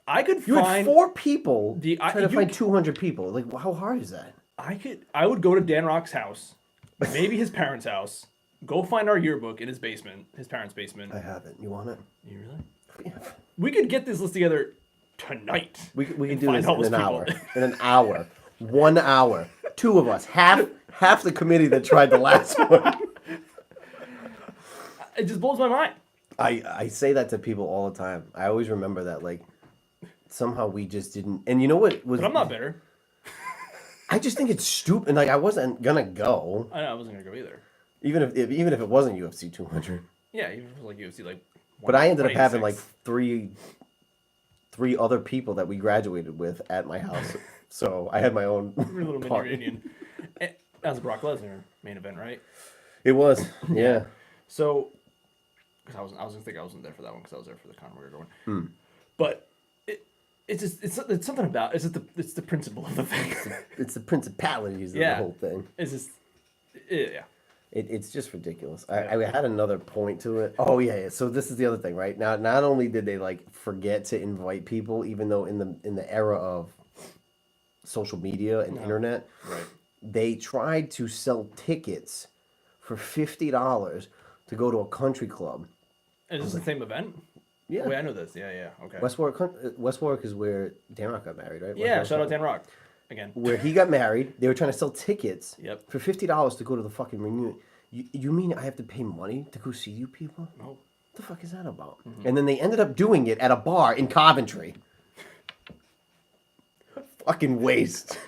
I could You find had 4 people trying to find 200 people. Like, how hard is that? I would go to Dan Rock's house, maybe his parents' house, go find our yearbook in his basement, his parents' basement. I have it. You want it? You really? Yeah. We could get this list together tonight. We can do this in an hour. In an hour. 1 hour. 2 of us. Half the committee that tried the last one. It just blows my mind. I say that to people all the time. I always remember that, like, somehow we just didn't. And you know what was? But I'm not bitter. I just think it's stupid. Like, I wasn't gonna go. I know I wasn't gonna go either. Even if it wasn't UFC 200. Yeah, even if it was like UFC like. But I ended up having like three other people that we graduated with at my house. So I had my own little mini reunion. That was a Brock Lesnar main event, right? It was, yeah. So, because I was gonna think I wasn't there for that one because I was there for the Conor McGregor one. But it's something about it's the principle of the thing. It's the principalities of the whole thing. It's just yeah. It's just ridiculous. I had another point to it. Oh yeah. So this is the other thing, right? Now, not only did they like forget to invite people, even though in the era of social media and internet, right, they tried to sell tickets for $50 to go to a country club. Is this the same event? Yeah. Wait, I know this. Yeah. Okay. West Warwick is where Dan Rock got married, right? Yeah. Shout out Dan Rock. Again. Where he got married, they were trying to sell tickets for $50 to go to the fucking reunion. You mean I have to pay money to go see you people? No. What the fuck is that about? Mm-hmm. And then they ended up doing it at a bar in Coventry. Fucking waste.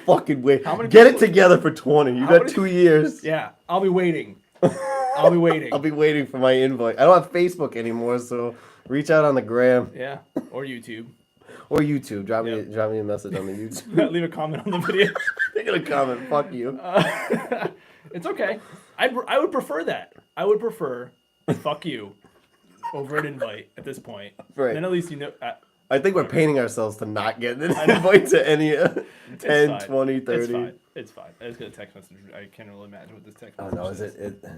Fucking waste. Get it together for 20. You got 2 years. Yeah, I'll be waiting. I'll be waiting. I'll be waiting for my invite. I don't have Facebook anymore, so reach out on the gram. Yeah, or YouTube. Or YouTube. Drop me a message on the YouTube. Leave a comment on the video. They're gonna comment. Fuck you. It's okay. I would prefer that. I would prefer fuck you over an invite at this point. Right. Then at least you know. I think we're painting ourselves to not get an invite to any 10, 20, 30. It's fine. I just got a text message. I can't really imagine what this text message is. Oh,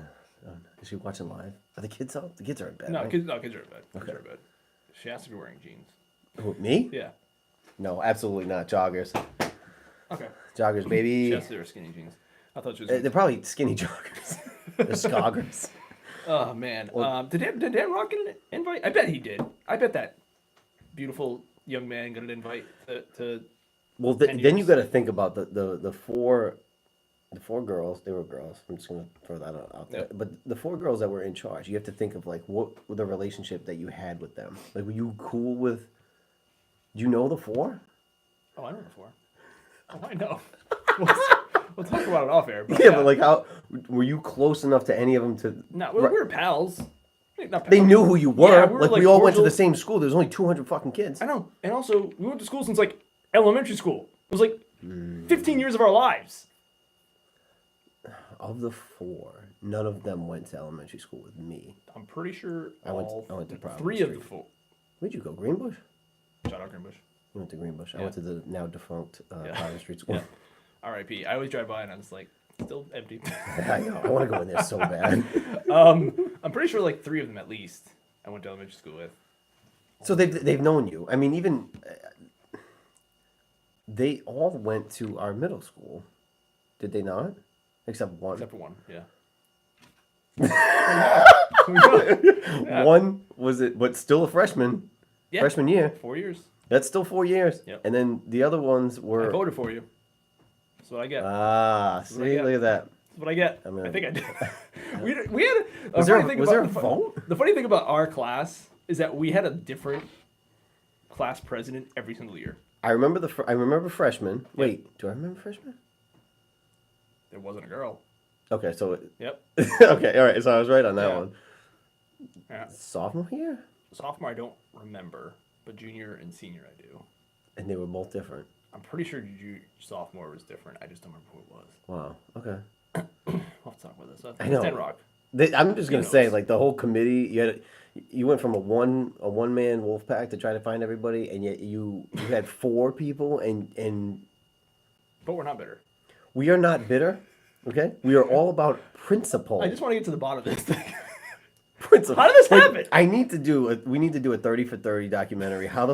no. Is she watching live? Are the kids up? The kids are in bed. No, right? kids are in bed. Okay. Kids are in bed. She has to be wearing jeans. Who, me? Yeah. No, absolutely not. Joggers. Okay. Joggers, baby. She has to wear skinny jeans. I thought she was. They're probably skinny joggers. The Scoggers. Oh man. Well- Did Dan Rock get an invite? I bet he did. I bet that beautiful young man got an invite to Well, 10 then you years. got to think about the four girls. They were girls. I'm just gonna throw that out there. Yep. But the four girls that were in charge, you have to think of like what the relationship that you had with them. Like, were you cool with? Do you know the four? Oh, I know before. Oh, I know. We'll talk about it off air. But Yeah, but like, how were you close enough to any of them to? no, we were pals. Not They pals. knew who you were. Yeah, we were, like, like, we all went to the cordial. same school. There's only 200 fucking kids. I know. And also, we went to school since like elementary school. It was like Hmm. 15 years of our lives. Of the four, none of them went to elementary school with me. I'm pretty sure I went to Providence three of the Street. four. Where'd you go? Greenbush? Shout out Greenbush. You went to Greenbush. I Yeah. went to the now defunct Yeah. Providence Street School. Yeah. R.I.P. I always drive by and I'm just like, still empty. I know. I want to go in there so bad. I'm pretty sure like three of them at least I went to elementary school with. So they've known you. I mean, even they all went to our middle school, did they not? Except one. Except for one, yeah. One was it, but still a freshman. Yeah. Freshman year. 4 years. That's still 4 years. Yep. And then the other ones I were. voted for you. That's what I get. See, get. look at that. That's what I get. I mean- I think I did. we had a Was there funny thing was there a about the vote? The funny thing about our class is that we had a different class president every single year. I remember I remember freshman. Wait, do I remember freshman? There wasn't a girl. Okay, so Yep. okay, all right. So I was right on that Yeah. one. Yeah. Sophomore year, Sophomore I don't remember, but junior and senior I do. and they were both different. I'm pretty sure sophomore was different. I just don't remember who it was. Wow. Okay. I'll have to talk about this. I know. Ten Rock. I'm just gonna knows? say, like, the whole committee, you went from a one man wolf pack to try to find everybody, and yet you had four people, and But we're not bitter. we are not bitter. Okay, we are all about principle. I just want to get to the bottom of this thing. Principle. How did this happen? We need to do a 30 for 30 documentary. How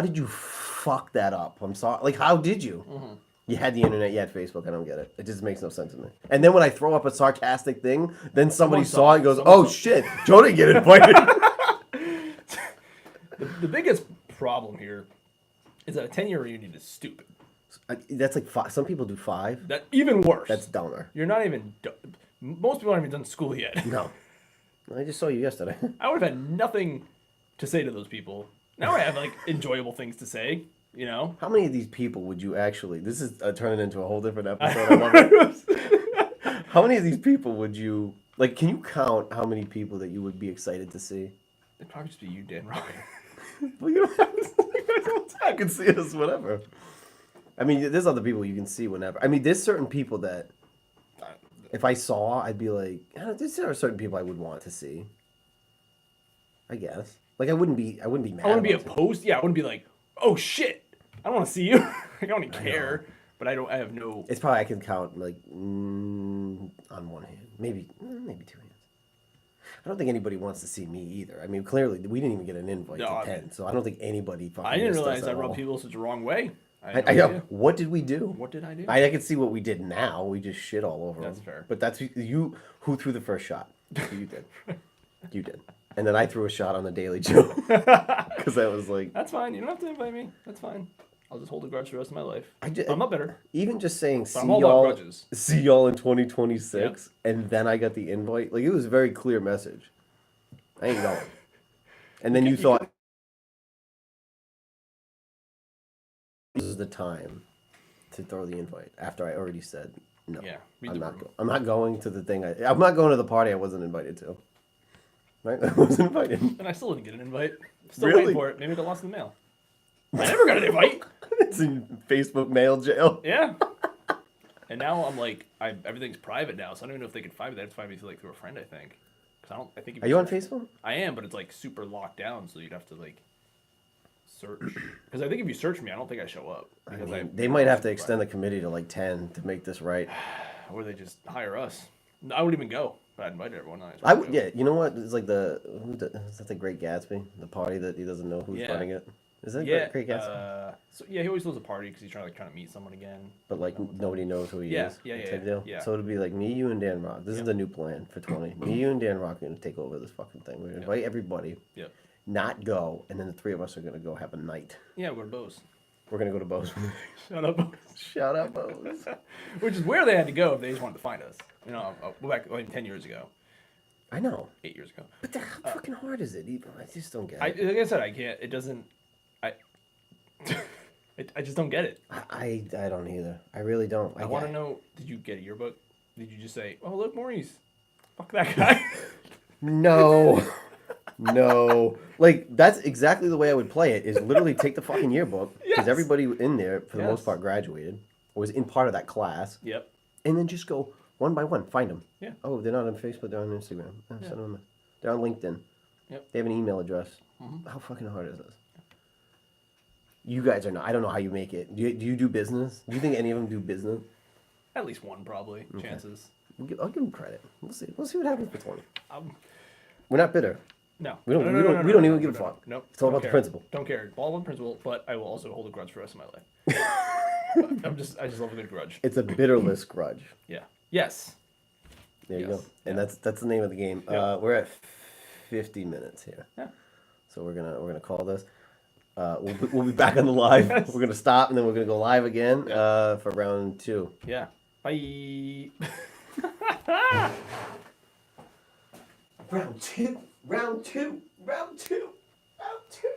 did you fuck that up? I'm sorry. Like, how did you? Mm-hmm. You had the internet, you had Facebook. I don't get it. It just makes no sense to me. And then when I throw up a sarcastic thing, then somebody saw it and goes, "Oh shit, Joe didn't get invited." The biggest problem here is that a 10-year reunion is stupid. That's like 5. Some people do 5. That even worse. That's dumber. You're not even. Most people aren't even done school yet. No. I just saw you yesterday. I would have had nothing to say to those people. Now I have like enjoyable things to say. You know. How many of these people would you actually? This is turning into a whole different episode. I love it. How many of these people would you like? Can you count how many people that you would be excited to see? It'd probably just be you, Dan Rock. Well, you don't have to see you guys all the time. You can see us whenever. I mean, there's other people you can see whenever. I mean, there's certain people that if I saw, I'd be like, there are certain people I would want to see. I guess. Like, I wouldn't be mad. I wouldn't be about it. opposed. Yeah, I wouldn't be like, oh shit, I don't want to see you. I don't even care. But I have no. It's probably I can count like on one hand, maybe 2 hands. I don't think anybody wants to see me either. I mean, clearly we didn't even get an invite No, to I 10, so I don't think anybody. Fucking I didn't missed us realize at I all. rubbed people such a wrong way. I no know. idea. What did we do? What did I do? I can see what we did now. We just shit all over That's them. fair. But that's you who threw the first shot. You did. You did. And then I threw a shot on the Daily Joe because I was like, That's fine. You don't have to invite me. That's fine. I'll just hold a grudge for the rest of my life. I'm I'm not bitter. even just saying I'm all about grudges. see y'all in 2026, and then I got the invite. Like, it was a very clear message. I ain't going. And then you thought this is the time to throw the invite after I already said no. Yeah, read I'm the not. room. I'm not going to the thing. I'm not going to the party I wasn't invited to. Right? I wasn't invited. And I still didn't get an invite. Still Really? waiting for it. Maybe it got lost in the mail. I never got an invite. It's in Facebook mail jail. Yeah. And now I'm like, everything's private now, so I don't even know if they can find me. They have to find me through a friend, I think. Because I think. If Are you on search- Facebook? I am, but it's like super locked down, so you'd have to like search. Because I think if you search me, I don't think I show up. I Because mean, they might have to extend the committee to like 10 to make this right. Or they just hire us. I wouldn't even go, but I'd invite everyone. I would. Yeah. You know what? It's like is that the Great Gatsby? The party that he doesn't know who's Yeah. running it. Is that Yeah. Great Gatsby? So yeah, he always throws a party because he's trying to meet someone again. But like nobody knows who he Yeah, is. yeah, type yeah, deal? yeah. So it'll be like me, you, and Dan Rock. This is Yep. the new plan for 20. Me, you, and Dan Rock are gonna take over this fucking thing. We're gonna invite everybody, Yep. not go, and then the three of us are gonna go have a night. Yeah, we're Bose. We're gonna go to Bo's. Shut up, Bose. Shout out Bo's. Which is where they had to go if they just wanted to find us. You know, I'll go back like 10 years ago, I know, 8 years ago. but how fucking hard is it? Even I just don't get I it. like I said, I can't. It doesn't. I just don't get it. I don't either. I really don't. I want to know. Did you get a yearbook? Did you just say, "Oh, look, Maurice, fuck that guy"? No. No. Like, that's exactly the way I would play it, is literally take the fucking yearbook, because Yes. everybody in there, for the most Yes. part, graduated, or was in part of that class, Yep. and then just go one by one, find them. Yeah. Oh, they're not on Facebook, they're on Instagram. Oh, send them they're on LinkedIn. Yep. They have an email address. How fucking hard is this? You guys are not. I don't know how you make it. Do you do business? Do you think any of them do business? At least one, probably. Chances. I'll give them credit. We'll see. We'll see what happens for 20. Um, We're not bitter. no. We don't. No, we no, don't. no, we no, don't no, even no, give a no, fuck. No. It's all Don't about the care. principle. Don't care. All about the principle, but I will also hold a grudge for the rest of my life. I just love a good grudge. It's a bitterless grudge. Yeah. Yes. There you Yes. go. And Yeah. that's the name of the game. Yeah. We're at 50 minutes here. Yeah. So we're gonna call this. We'll be back on the live. Yes. We're gonna stop and then we're gonna go live again Yeah. for round 2. Yeah. Bye. Round 2. Round 2. Round 2. Round 2.